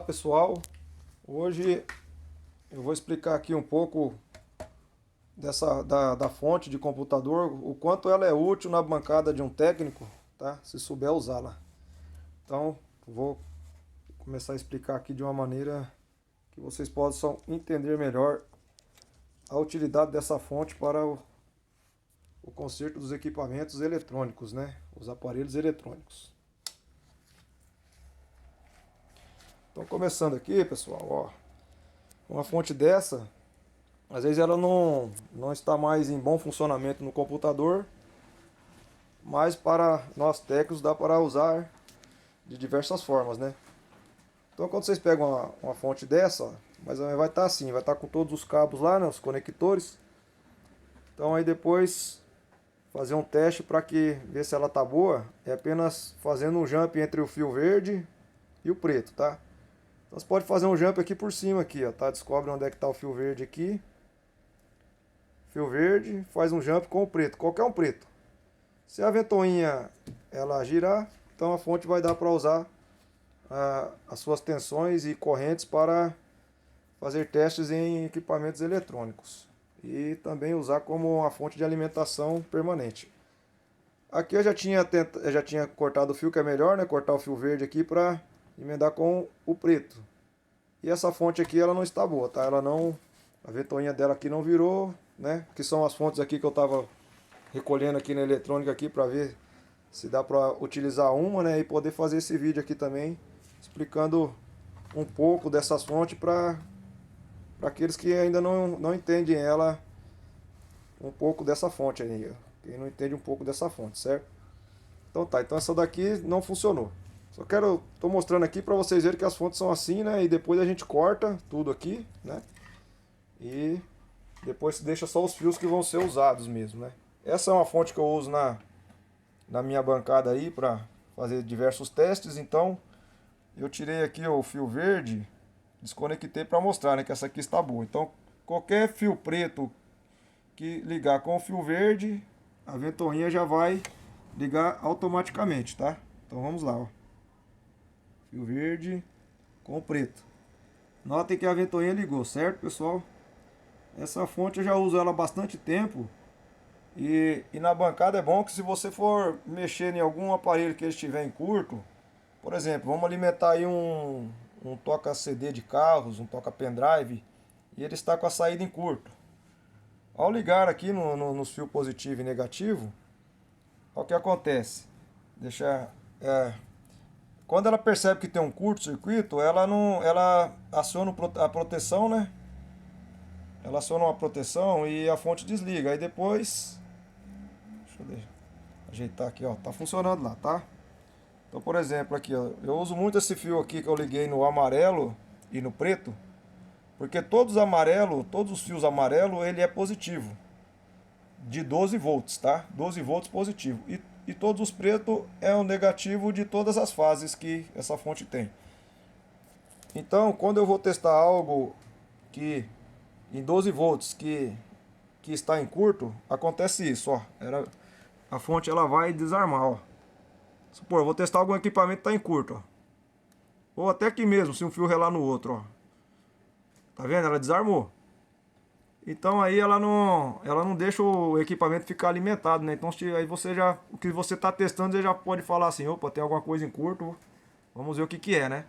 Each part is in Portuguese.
Olá pessoal, hoje eu vou explicar aqui um pouco da fonte de computador, o quanto ela é útil na bancada de um técnico, tá? Se souber usá-la. Então vou começar a explicar aqui de uma maneira que vocês possam entender melhor a utilidade dessa fonte para o conserto dos equipamentos eletrônicos, né? Os aparelhos eletrônicos. Então começando aqui, pessoal, ó, uma fonte dessa, às vezes ela não está mais em bom funcionamento no computador, mas para nós técnicos dá para usar de diversas formas, né? Então quando vocês pegam uma fonte dessa, ó, mas vai estar assim, vai estar com todos os cabos lá, né, os conectores. Então aí depois fazer um teste para que ver se ela tá boa, é apenas fazendo um jump entre o fio verde e o preto, tá? Então você pode fazer um jump aqui por cima aqui, ó, tá? Descobre onde é que está o fio verde aqui. Fio verde, faz um jump com o preto, qualquer um preto. Se a ventoinha ela girar, então a fonte vai dar para usar as suas tensões e correntes para fazer testes em equipamentos eletrônicos. E também usar como uma fonte de alimentação permanente. Aqui eu já tinha cortado o fio, que é melhor, né? Cortar o fio verde aqui para emendar com o preto. E essa fonte aqui ela não está boa, tá? A ventoinha dela aqui não virou, né? Que são as fontes aqui que eu estava recolhendo aqui na eletrônica aqui para ver se dá para utilizar uma, né? E poder fazer esse vídeo aqui também explicando um pouco dessas fontes para aqueles que ainda não entendem ela, um pouco dessa fonte aí, ó. Quem não entende um pouco dessa fonte, certo? Então tá, então essa daqui não funcionou. Tô mostrando aqui para vocês verem que as fontes são assim, né? E depois a gente corta tudo aqui, né? E depois deixa só os fios que vão ser usados mesmo, né? Essa é uma fonte que eu uso na minha bancada aí para fazer diversos testes. Então eu tirei aqui o fio verde, desconectei para mostrar, né, que essa aqui está boa. Então qualquer fio preto que ligar com o fio verde, a ventoinha já vai ligar automaticamente, tá? Então vamos lá, ó. Fio verde com o preto. Notem que a ventoinha ligou, certo, pessoal? Essa fonte eu já uso ela há bastante tempo. E na bancada é bom que se você for mexer em algum aparelho que ele estiver em curto, por exemplo, vamos alimentar aí um toca CD de carros, um toca pendrive, e ele está com a saída em curto. Ao ligar aqui nos fios positivo e negativo, olha o que acontece. Quando ela percebe que tem um curto-circuito, ela aciona a proteção, né? Ela aciona uma proteção e a fonte desliga. Aí depois, deixa eu ajeitar aqui, ó, tá funcionando lá, tá? Então, por exemplo, aqui, ó, eu uso muito esse fio aqui que eu liguei no amarelo e no preto, porque todos os fios amarelos, ele é positivo, de 12 volts, tá? 12 volts positivo. E todos os pretos é o negativo de todas as fases que essa fonte tem. Então, quando eu vou testar algo que em 12 volts que está em curto, acontece isso, ó. A fonte ela vai desarmar, ó. Supor, eu vou testar algum equipamento que está em curto, ó. Ou até aqui mesmo, se um fio relar no outro, ó. Tá vendo? Ela desarmou. Então aí ela não deixa o equipamento ficar alimentado, né? Então aí o que você está testando, você já pode falar assim, opa, tem alguma coisa em curto, vamos ver o que é, né?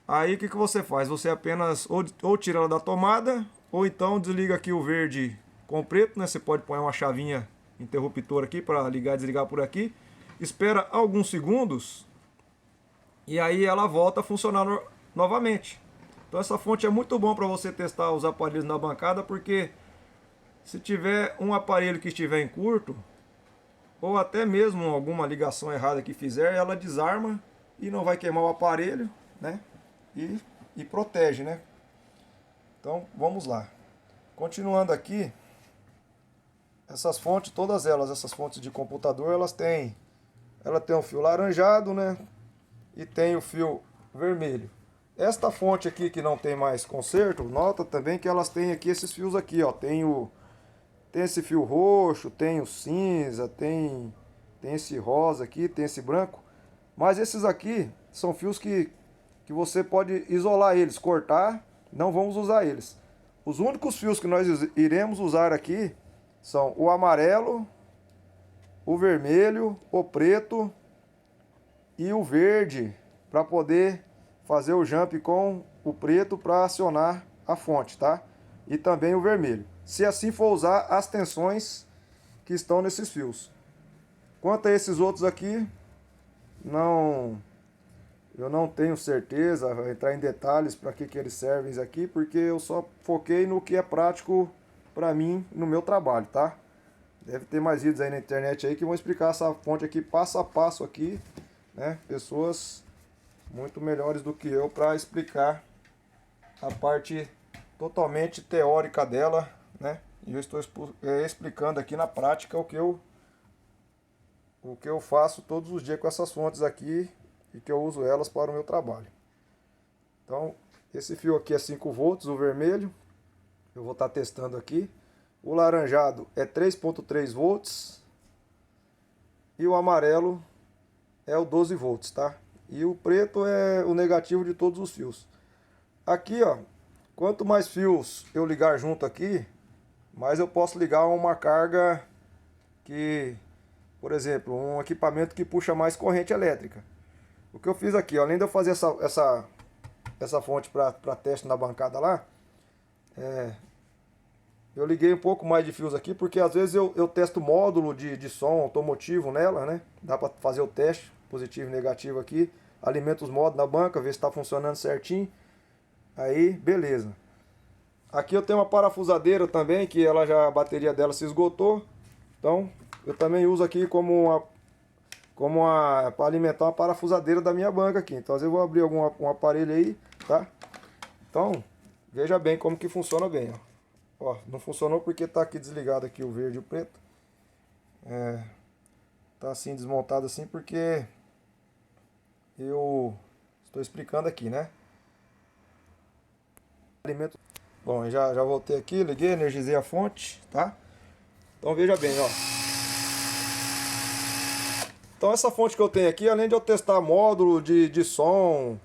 Aí o que você faz? Você apenas ou tira ela da tomada, ou então desliga aqui o verde com o preto, né? Você pode pôr uma chavinha interruptor aqui para ligar e desligar por aqui. Espera alguns segundos e aí ela volta a funcionar novamente. Então essa fonte é muito bom para você testar os aparelhos na bancada, porque se tiver um aparelho que estiver em curto, ou até mesmo alguma ligação errada que fizer, ela desarma e não vai queimar o aparelho, né? E protege, né? Então vamos lá. Continuando aqui, essas fontes, todas elas, essas fontes de computador, ela tem um fio laranjado, né? E tem o fio vermelho. Esta fonte aqui que não tem mais conserto, nota também que elas têm aqui esses fios aqui, ó. Tem esse fio roxo, tem o cinza, tem esse rosa aqui, tem esse branco. Mas esses aqui são fios que que você pode isolar eles, cortar, não vamos usar eles. Os únicos fios que nós iremos usar aqui são o amarelo, o vermelho, o preto e o verde, para poder fazer o jump com o preto para acionar a fonte, tá? E também o vermelho. Se assim for usar as tensões que estão nesses fios. Quanto a esses outros aqui, eu não tenho certeza, vou entrar em detalhes para que eles servem aqui, porque eu só foquei no que é prático para mim no meu trabalho, tá? Deve ter mais vídeos aí na internet aí que vão explicar essa fonte aqui passo a passo aqui, né? Pessoas muito melhores do que eu para explicar a parte totalmente teórica dela, né? E eu estou explicando aqui na prática o que eu faço todos os dias com essas fontes aqui e que eu uso elas para o meu trabalho. Então, esse fio aqui é 5 volts, o vermelho, eu vou estar testando aqui. O laranjado é 3.3 volts e o amarelo é o 12 volts, tá? E o preto é o negativo de todos os fios. Aqui, ó, quanto mais fios eu ligar junto aqui, mais eu posso ligar uma carga que, por exemplo, um equipamento que puxa mais corrente elétrica. O que eu fiz aqui, ó, além de eu fazer essa fonte para teste na bancada lá, eu liguei um pouco mais de fios aqui, porque às vezes eu testo módulo de som automotivo nela, né? Dá para fazer o teste, positivo e negativo aqui. Alimento os módulos na banca, ver se está funcionando certinho. Aí, beleza. Aqui eu tenho uma parafusadeira também, que a bateria dela se esgotou. Então, eu também uso aqui para alimentar uma parafusadeira da minha banca aqui. Então, às vezes eu vou abrir um aparelho aí, tá? Então, veja bem como que funciona bem, ó. Ó, não funcionou porque tá aqui desligado aqui o verde e o preto. Tá assim desmontado assim porque eu estou explicando aqui, né? Alimento. Bom, já voltei aqui, liguei, energizei a fonte, tá? Então veja bem, ó. Então essa fonte que eu tenho aqui, além de eu testar módulo de som,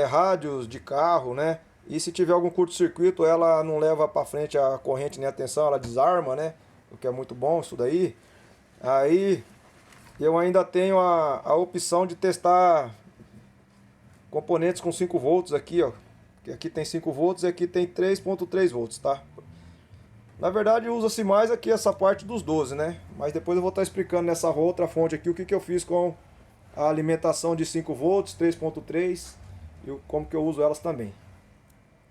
rádios de carro, né? E se tiver algum curto-circuito, ela não leva para frente a corrente nem a tensão, ela desarma, né? O que é muito bom isso daí. Aí eu ainda tenho a opção de testar componentes com 5 volts aqui, ó. Que aqui tem 5 volts e aqui tem 3.3 volts, tá? Na verdade usa-se mais aqui essa parte dos 12, né? Mas depois eu vou estar explicando nessa outra fonte aqui o que eu fiz com a alimentação de 5 volts, 3.3 e como que eu uso elas também.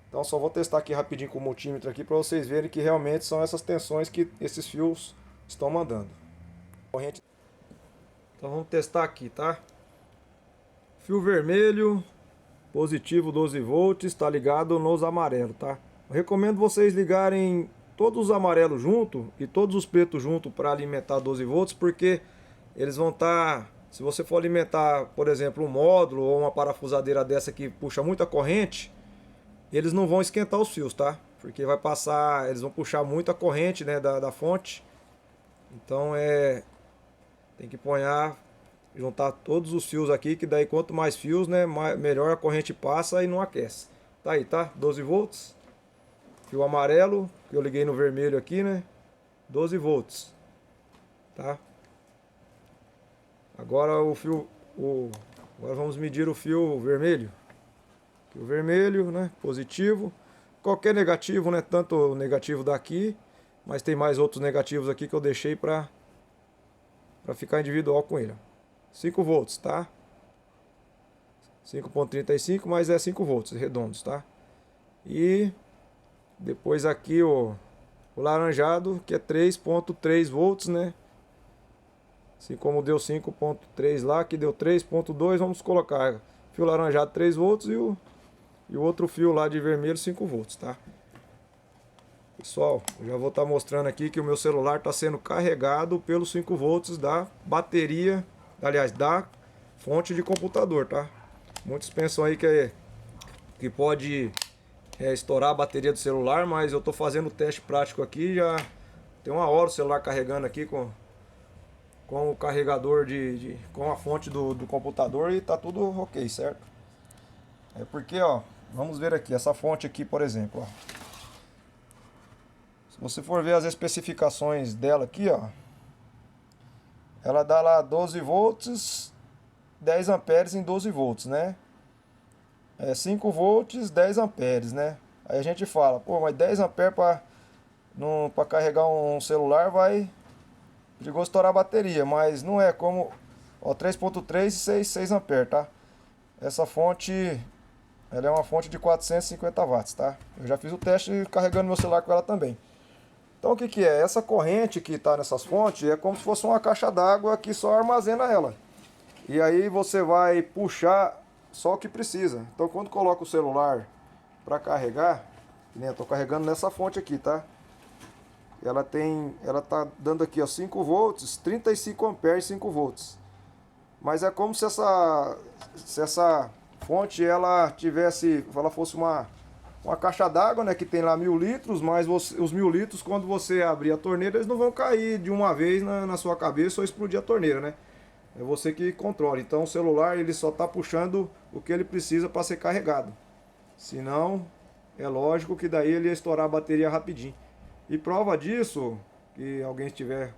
Então só vou testar aqui rapidinho com o multímetro aqui para vocês verem que realmente são essas tensões que esses fios estão mandando. Corrente. Então vamos testar aqui, tá? Fio vermelho, positivo 12 volts, está ligado nos amarelos, tá? Eu recomendo vocês ligarem todos os amarelos junto e todos os pretos junto para alimentar 12 volts, porque eles vão estar, se você for alimentar, por exemplo, um módulo ou uma parafusadeira dessa que puxa muita corrente, eles não vão esquentar os fios, tá? Porque vai passar, eles vão puxar muita corrente, né, da fonte. Então tem que juntar todos os fios aqui, que daí quanto mais fios, né, melhor a corrente passa e não aquece. Tá aí, tá? 12 volts. Fio amarelo, que eu liguei no vermelho aqui, né? 12 volts. Tá? Agora agora vamos medir o fio vermelho. O vermelho, né, positivo, qualquer negativo, né, tanto o negativo daqui, mas tem mais outros negativos aqui que eu deixei para ficar individual com ele. 5 volts, tá? 5.35, mas é 5 volts redondos, tá? E depois aqui o laranjado, que é 3.3 volts, né? Assim como deu 5.3 lá, que deu 3.2, vamos colocar fio laranjado 3 volts e o outro fio lá de vermelho 5 volts, tá? Pessoal, eu já vou estar mostrando aqui que o meu celular está sendo carregado pelos 5 volts da bateria, aliás, da fonte de computador, tá? Muitos pensam aí que pode estourar a bateria do celular, mas eu estou fazendo o teste prático aqui, já tem 1 hora o celular carregando aqui com o carregador com a fonte do computador e tá tudo ok, certo? É porque, ó, vamos ver aqui, essa fonte aqui, por exemplo, ó. Se você for ver as especificações dela aqui, ó, ela dá lá 12 volts, 10 amperes em 12 volts, né? É 5 volts, 10 amperes, né? Aí a gente fala, pô, mas 10 amperes para carregar um celular vai perigoso estourar a bateria, mas não é como, ó, 3.3 e 6 amperes, tá? Essa fonte, ela é uma fonte de 450 watts, tá? Eu já fiz o teste carregando meu celular com ela também. Então o que que é? Essa corrente que está nessas fontes é como se fosse uma caixa d'água que só armazena ela. E aí você vai puxar só o que precisa. Então quando coloca o celular para carregar, né, eu tô carregando nessa fonte aqui, tá? Ela tá dando aqui, ó, 5 volts, 35 amperes, 5 volts. Mas é como se essa fonte ela fosse uma caixa d'água, né, que tem lá 1.000 litros, mas os 1.000 litros, quando você abrir a torneira, eles não vão cair de uma vez na sua cabeça ou explodir a torneira, né? É você que controla. Então o celular ele só está puxando o que ele precisa para ser carregado. Senão, é lógico que daí ele ia estourar a bateria rapidinho. E prova disso, que alguém estiver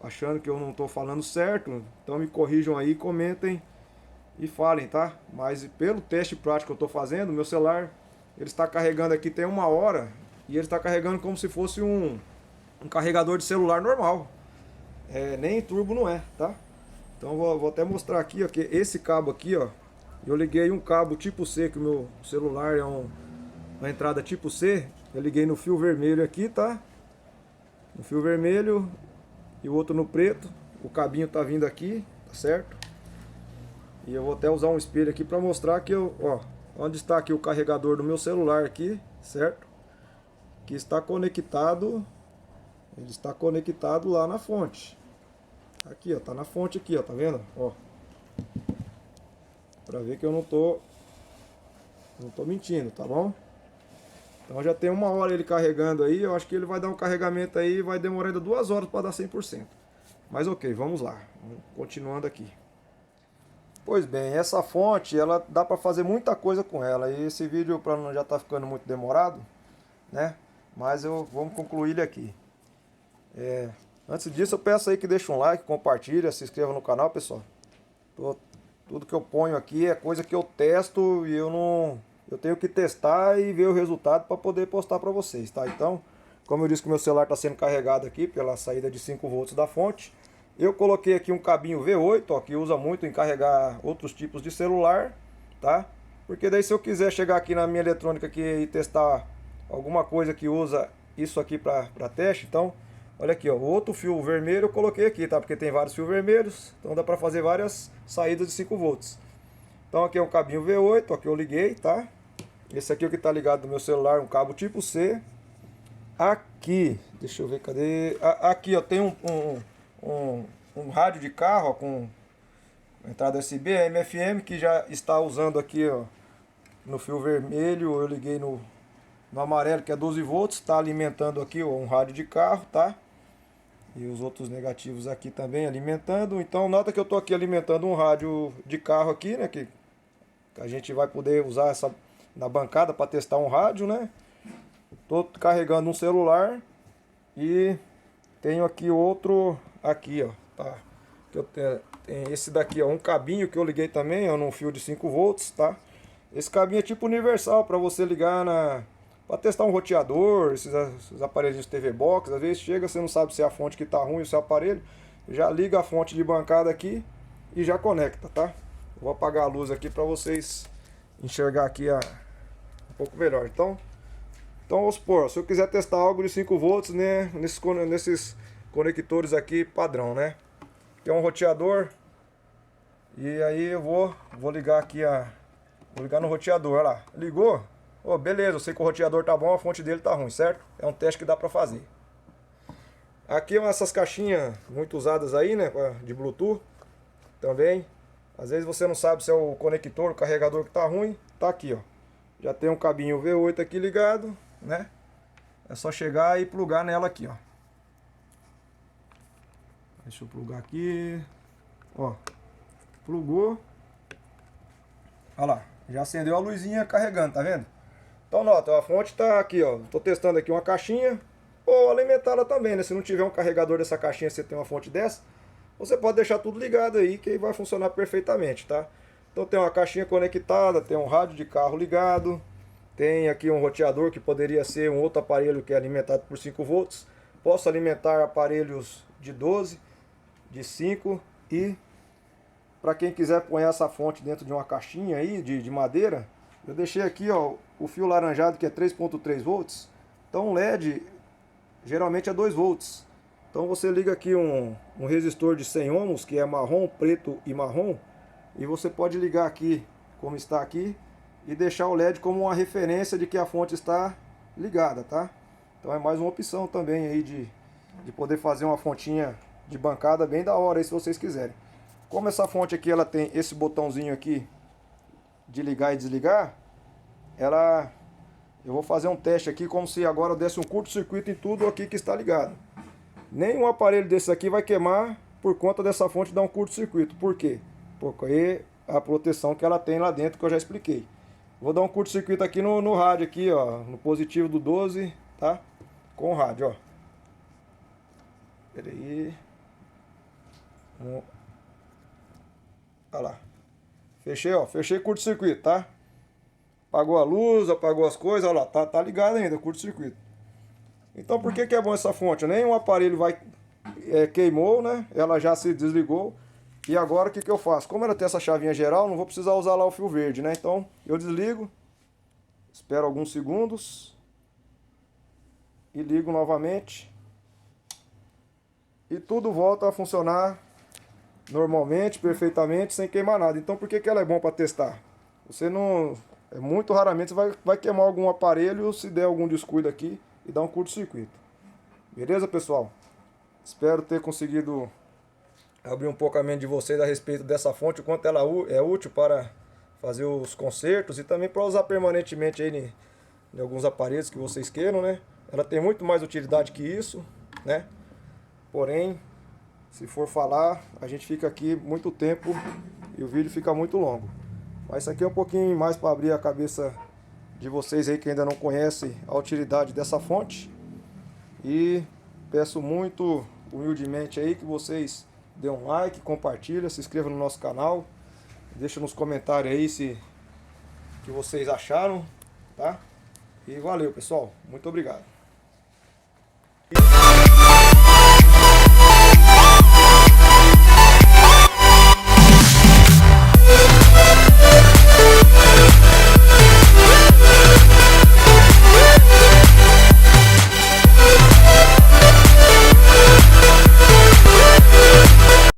achando que eu não estou falando certo, então me corrijam aí, comentem e falem, tá? Mas pelo teste prático que eu estou fazendo, meu celular ele está carregando aqui tem 1 hora e ele está carregando como se fosse um carregador de celular normal. Nem turbo não é, tá? Então vou até mostrar aqui, ó, que esse cabo aqui, ó, eu liguei um cabo tipo C, que o meu celular é uma entrada tipo C, eu liguei no fio vermelho aqui, tá? No fio vermelho e o outro no preto, o cabinho tá vindo aqui, tá certo? E eu vou até usar um espelho aqui para mostrar que ó, onde está aqui o carregador do meu celular aqui, certo? Que está conectado, ele está conectado lá na fonte. Aqui, ó, tá na fonte aqui, ó, tá vendo? Ó. Pra ver que eu não tô mentindo, tá bom? Então já tem 1 hora ele carregando aí, eu acho que ele vai dar um carregamento aí e vai demorar ainda 2 horas para dar 100%. Mas ok, vamos lá, continuando aqui. Pois bem, essa fonte, ela dá para fazer muita coisa com ela, e esse vídeo para não já tá ficando muito demorado, né? Mas vamos concluir ele aqui. Antes disso, eu peço aí que deixe um like, compartilhe, se inscreva no canal, pessoal. Tudo que eu ponho aqui é coisa que eu testo e eu tenho que testar e ver o resultado para poder postar para vocês, tá? Então, como eu disse que meu celular está sendo carregado aqui pela saída de 5 volts da fonte, eu coloquei aqui um cabinho V8, ó, que usa muito em carregar outros tipos de celular, tá? Porque daí se eu quiser chegar aqui na minha eletrônica aqui e testar alguma coisa que usa isso aqui para teste, então, olha aqui, ó, o outro fio vermelho eu coloquei aqui, tá? Porque tem vários fios vermelhos, então dá para fazer várias saídas de 5 volts. Então aqui é um cabinho V8, ó, que eu liguei, tá? Esse aqui é o que tá ligado no meu celular, um cabo tipo C. Aqui, deixa eu ver, cadê? Aqui, ó, tem um rádio de carro, ó, com entrada USB, AM/FM, que já está usando aqui, ó, no fio vermelho, eu liguei no amarelo, que é 12 volts, está alimentando aqui, ó, um rádio de carro, tá? E os outros negativos aqui também alimentando. Então nota que eu estou aqui alimentando um rádio de carro aqui, né? Que a gente vai poder usar essa na bancada para testar um rádio, né? Estou carregando um celular e tenho aqui outro aqui, ó, tá? Tem esse daqui, ó, um cabinho que eu liguei também, ó, num fio de 5 volts, tá? Esse cabinho é tipo universal para você ligar para testar um roteador, esses aparelhos de TV Box. Às vezes chega, você não sabe se é a fonte que tá ruim ou se é o aparelho, já liga a fonte de bancada aqui e já conecta, tá? Eu vou apagar a luz aqui para vocês enxergar aqui um pouco melhor. Então vamos supor, se eu quiser testar algo de 5 volts, né, nesses conectores aqui padrão, né? Que é um roteador. E aí eu vou ligar aqui vou ligar no roteador, olha lá. Ligou? Oh, beleza, eu sei que o roteador tá bom, a fonte dele tá ruim, certo? É um teste que dá pra fazer. Aqui essas caixinhas muito usadas aí, né, de Bluetooth também. Às vezes você não sabe se é o conector, o carregador que tá ruim. Tá aqui, ó. Já tem um cabinho V8 aqui ligado, né? É só chegar e plugar nela aqui, ó. Deixa eu plugar aqui. Ó. Plugou. Olha lá. Já acendeu a luzinha carregando, tá vendo? Então nota, a fonte tá aqui, ó. Tô testando aqui uma caixinha. Ou alimentá-la também, né? Se não tiver um carregador dessa caixinha, você tem uma fonte dessa, você pode deixar tudo ligado aí, que aí vai funcionar perfeitamente, tá? Então tem uma caixinha conectada, tem um rádio de carro ligado, tem aqui um roteador que poderia ser um outro aparelho que é alimentado por 5 volts. Posso alimentar aparelhos de 12, de 5 e para quem quiser pôr essa fonte dentro de uma caixinha aí de madeira, eu deixei aqui, ó, o fio laranjado que é 3.3 volts. Então o LED geralmente é 2 volts. Então você liga aqui um resistor de 100 ohms, que é marrom, preto e marrom, e você pode ligar aqui, como está aqui, e deixar o LED como uma referência de que a fonte está ligada, tá? Então é mais uma opção também aí de poder fazer uma fontinha de bancada bem da hora aí, se vocês quiserem. Como essa fonte aqui ela tem esse botãozinho aqui de ligar e desligar, eu vou fazer um teste aqui como se agora eu desse um curto-circuito em tudo aqui que está ligado. Nenhum aparelho desse aqui vai queimar por conta dessa fonte dar um curto-circuito. Por quê? Porque a proteção que ela tem lá dentro que eu já expliquei. Vou dar um curto-circuito aqui no rádio aqui, ó, no positivo do 12, tá? Com o rádio, ó. Pera aí. Olha lá. Fechei, ó. Fechei curto-circuito, tá? Apagou a luz, apagou as coisas, olha lá. Tá ligado ainda, curto-circuito. Então por que é bom essa fonte? Nenhum aparelho queimou, né? Ela já se desligou. E agora o que eu faço? Como ela tem essa chavinha geral, não vou precisar usar lá o fio verde, né? Então eu desligo, espero alguns segundos e ligo novamente. E tudo volta a funcionar normalmente, perfeitamente, sem queimar nada. Então por que ela é bom para testar? Você não... muito raramente você vai queimar algum aparelho se der algum descuido aqui e dar um curto-circuito. Beleza, pessoal? Espero ter conseguido abrir um pouco a mente de vocês a respeito dessa fonte, o quanto ela é útil para fazer os consertos e também para usar permanentemente aí em alguns aparelhos que vocês queiram, né? Ela tem muito mais utilidade que isso, né? Porém, se for falar, a gente fica aqui muito tempo e o vídeo fica muito longo. Mas isso aqui é um pouquinho mais para abrir a cabeça de vocês aí que ainda não conhecem a utilidade dessa fonte. E peço muito humildemente aí que vocês dêem um like, compartilhem, se inscrevam no nosso canal. Deixa nos comentários aí que vocês acharam, tá? E valeu, pessoal. Muito obrigado.